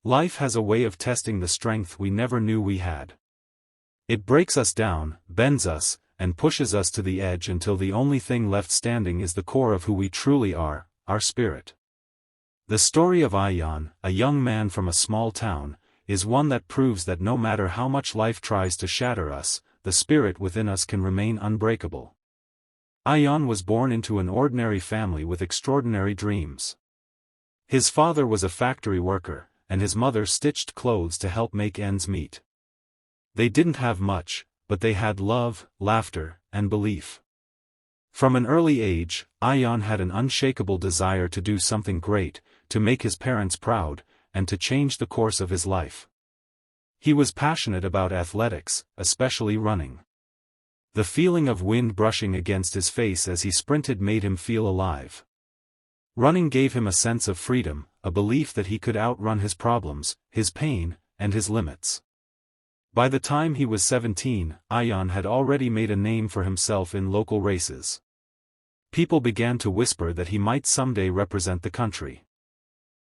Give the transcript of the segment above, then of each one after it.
Life has a way of testing the strength we never knew we had. It breaks us down, bends us, and pushes us to the edge until the only thing left standing is the core of who we truly are, our spirit. The story of Ayaan, a young man from a small town, is one that proves that no matter how much life tries to shatter us, the spirit within us can remain unbreakable. Ayaan was born into an ordinary family with extraordinary dreams. His father was a factory worker, and his mother stitched clothes to help make ends meet. They didn't have much, but they had love, laughter, and belief. From an early age, Ayaan had an unshakable desire to do something great, to make his parents proud, and to change the course of his life. He was passionate about athletics, especially running. The feeling of wind brushing against his face as he sprinted made him feel alive. Running gave him a sense of freedom, a belief that he could outrun his problems, his pain, and his limits. By the time he was 17, Ayaan had already made a name for himself in local races. People began to whisper that he might someday represent the country.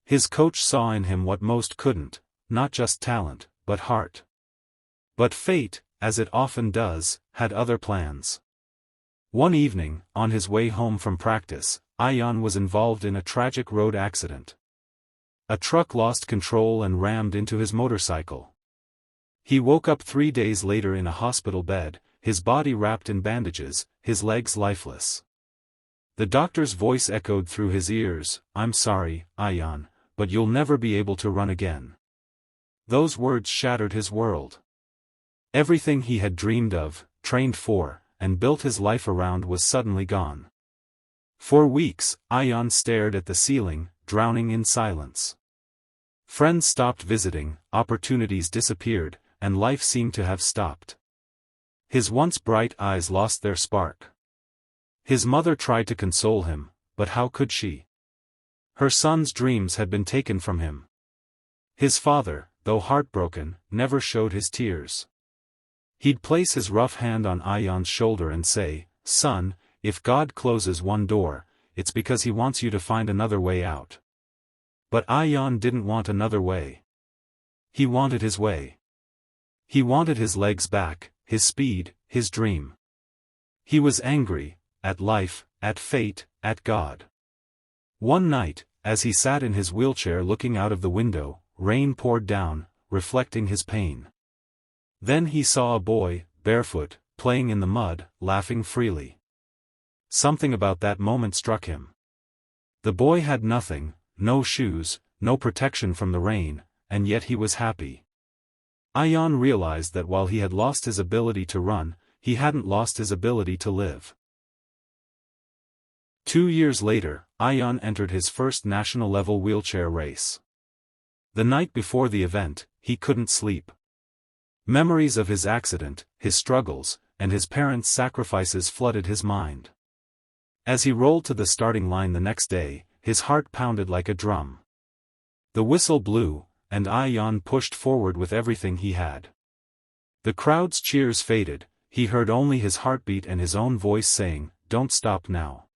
His coach saw in him what most couldn't, not just talent, but heart. But fate, as it often does, had other plans. One evening, on his way home from practice, Ayaan was involved in a tragic road accident. A truck lost control and rammed into his motorcycle. He woke up 3 days later in a hospital bed, his body wrapped in bandages, his legs lifeless. The doctor's voice echoed through his ears, "I'm sorry, Ayaan, but you'll never be able to run again." Those words shattered his world. Everything he had dreamed of, trained for, and built his life around was suddenly gone. For weeks, Ayaan stared at the ceiling, drowning in silence. Friends stopped visiting, opportunities disappeared, and life seemed to have stopped. His once bright eyes lost their spark. His mother tried to console him, but how could she? Her son's dreams had been taken from him. His father, though heartbroken, never showed his tears. He'd place his rough hand on Ayaan's shoulder and say, "Son, if God closes one door, it's because he wants you to find another way out." But Ayaan didn't want another way. He wanted his way. He wanted his legs back, his speed, his dream. He was angry, at life, at fate, at God. One night, as he sat in his wheelchair looking out of the window, rain poured down, reflecting his pain. Then he saw a boy, barefoot, playing in the mud, laughing freely. Something about that moment struck him. The boy had nothing, no shoes, no protection from the rain, and yet he was happy. Ayaan realized that while he had lost his ability to run, he hadn't lost his ability to live. 2 years later, Ayaan entered his first national-level wheelchair race. The night before the event, he couldn't sleep. Memories of his accident, his struggles, and his parents' sacrifices flooded his mind. As he rolled to the starting line the next day, his heart pounded like a drum. The whistle blew, and Ayaan pushed forward with everything he had. The crowd's cheers faded, he heard only his heartbeat and his own voice saying, "Don't stop now."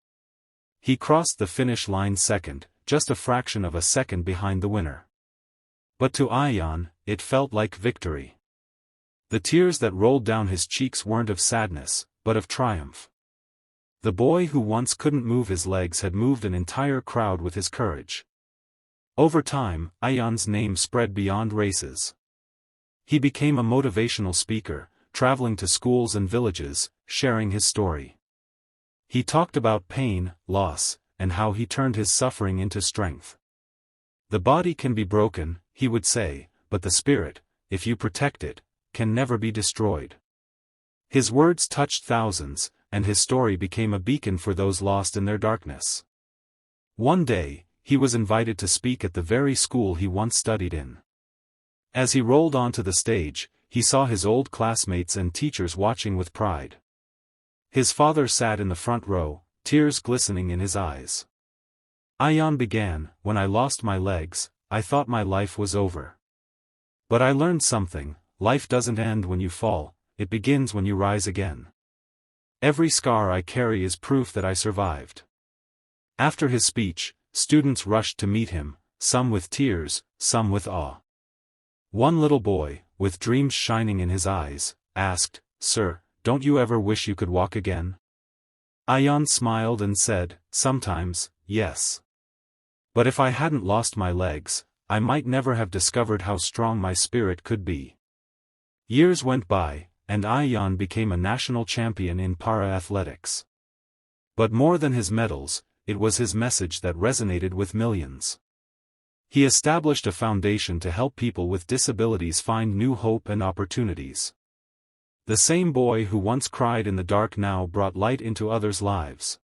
He crossed the finish line second, just a fraction of a second behind the winner. But to Ayaan, it felt like victory. The tears that rolled down his cheeks weren't of sadness, but of triumph. The boy who once couldn't move his legs had moved an entire crowd with his courage. Over time, Ayaan's name spread beyond races. He became a motivational speaker, traveling to schools and villages, sharing his story. He talked about pain, loss, and how he turned his suffering into strength. The body can be broken, he would say, but the spirit, if you protect it, can never be destroyed. His words touched thousands, and his story became a beacon for those lost in their darkness. One day, he was invited to speak at the very school he once studied in. As he rolled onto the stage, he saw his old classmates and teachers watching with pride. His father sat in the front row, tears glistening in his eyes. Ayaan began, "When I lost my legs, I thought my life was over. But I learned something. Life doesn't end when you fall, it begins when you rise again. Every scar I carry is proof that I survived." After his speech, students rushed to meet him, some with tears, some with awe. One little boy, with dreams shining in his eyes, asked, "Sir, don't you ever wish you could walk again?" Ayaan smiled and said, "Sometimes, yes. But if I hadn't lost my legs, I might never have discovered how strong my spirit could be." Years went by, and Ayaan became a national champion in para-athletics. But more than his medals, it was his message that resonated with millions. He established a foundation to help people with disabilities find new hope and opportunities. The same boy who once cried in the dark now brought light into others' lives.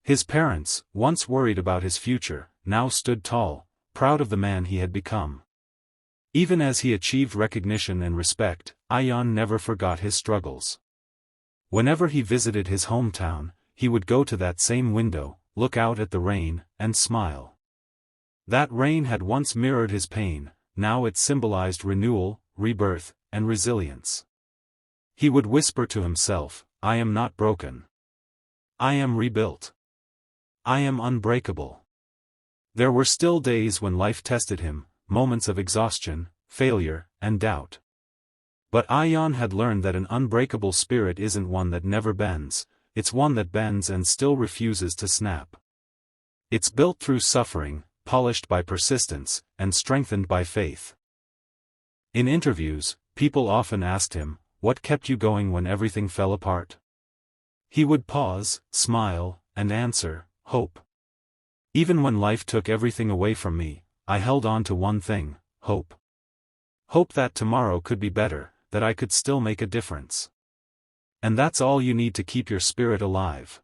His parents, once worried about his future, now stood tall, proud of the man he had become. Even as he achieved recognition and respect, Ayaan never forgot his struggles. Whenever he visited his hometown, he would go to that same window, look out at the rain, and smile. That rain had once mirrored his pain, now it symbolized renewal, rebirth, and resilience. He would whisper to himself, "I am not broken. I am rebuilt. I am unbreakable." There were still days when life tested him, moments of exhaustion, failure, and doubt. But Ayaan had learned that an unbreakable spirit isn't one that never bends, it's one that bends and still refuses to snap. It's built through suffering, polished by persistence, and strengthened by faith. In interviews, people often asked him, "What kept you going when everything fell apart?" He would pause, smile, and answer, "Hope. Even when life took everything away from me, I held on to one thing, hope. Hope that tomorrow could be better, that I could still make a difference. And that's all you need to keep your spirit alive."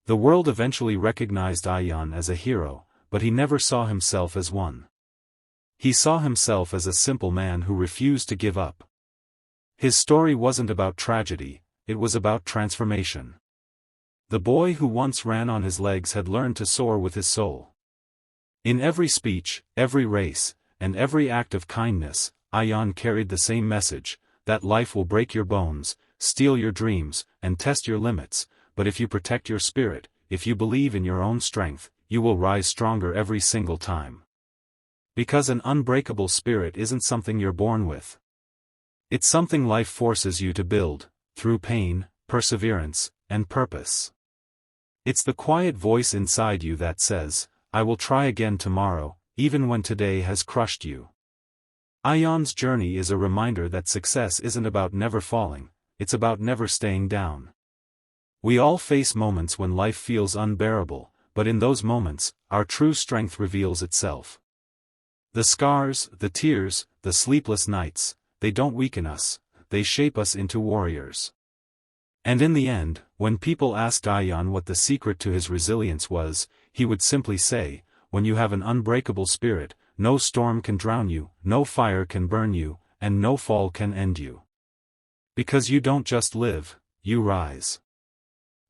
The world eventually recognized Ayaan as a hero, but he never saw himself as one. He saw himself as a simple man who refused to give up. His story wasn't about tragedy, it was about transformation. The boy who once ran on his legs had learned to soar with his soul. In every speech, every race, and every act of kindness, Ayaan carried the same message, that life will break your bones, steal your dreams, and test your limits, but if you protect your spirit, if you believe in your own strength, you will rise stronger every single time. Because an unbreakable spirit isn't something you're born with. It's something life forces you to build, through pain, perseverance, and purpose. It's the quiet voice inside you that says, "I will try again tomorrow, even when today has crushed you." Ayaan's journey is a reminder that success isn't about never falling, it's about never staying down. We all face moments when life feels unbearable, but in those moments, our true strength reveals itself. The scars, the tears, the sleepless nights, they don't weaken us, they shape us into warriors. And in the end, when people asked Ayaan what the secret to his resilience was, he would simply say, "When you have an unbreakable spirit, no storm can drown you, no fire can burn you, and no fall can end you. Because you don't just live, you rise."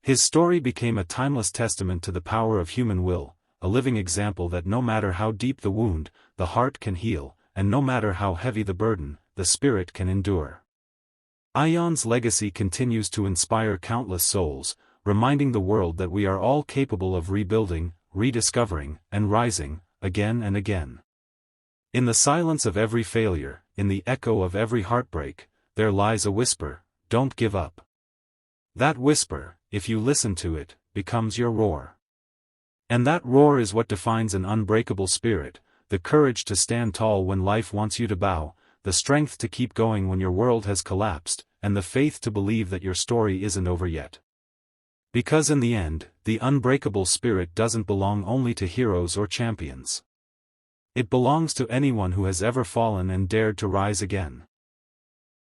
His story became a timeless testament to the power of human will, a living example that no matter how deep the wound, the heart can heal, and no matter how heavy the burden, the spirit can endure. Ayaan's legacy continues to inspire countless souls, reminding the world that we are all capable of rebuilding, rediscovering, and rising, again and again. In the silence of every failure, in the echo of every heartbreak, there lies a whisper, "Don't give up." That whisper, if you listen to it, becomes your roar. And that roar is what defines an unbreakable spirit, the courage to stand tall when life wants you to bow, the strength to keep going when your world has collapsed, and the faith to believe that your story isn't over yet. Because in the end, the unbreakable spirit doesn't belong only to heroes or champions. It belongs to anyone who has ever fallen and dared to rise again.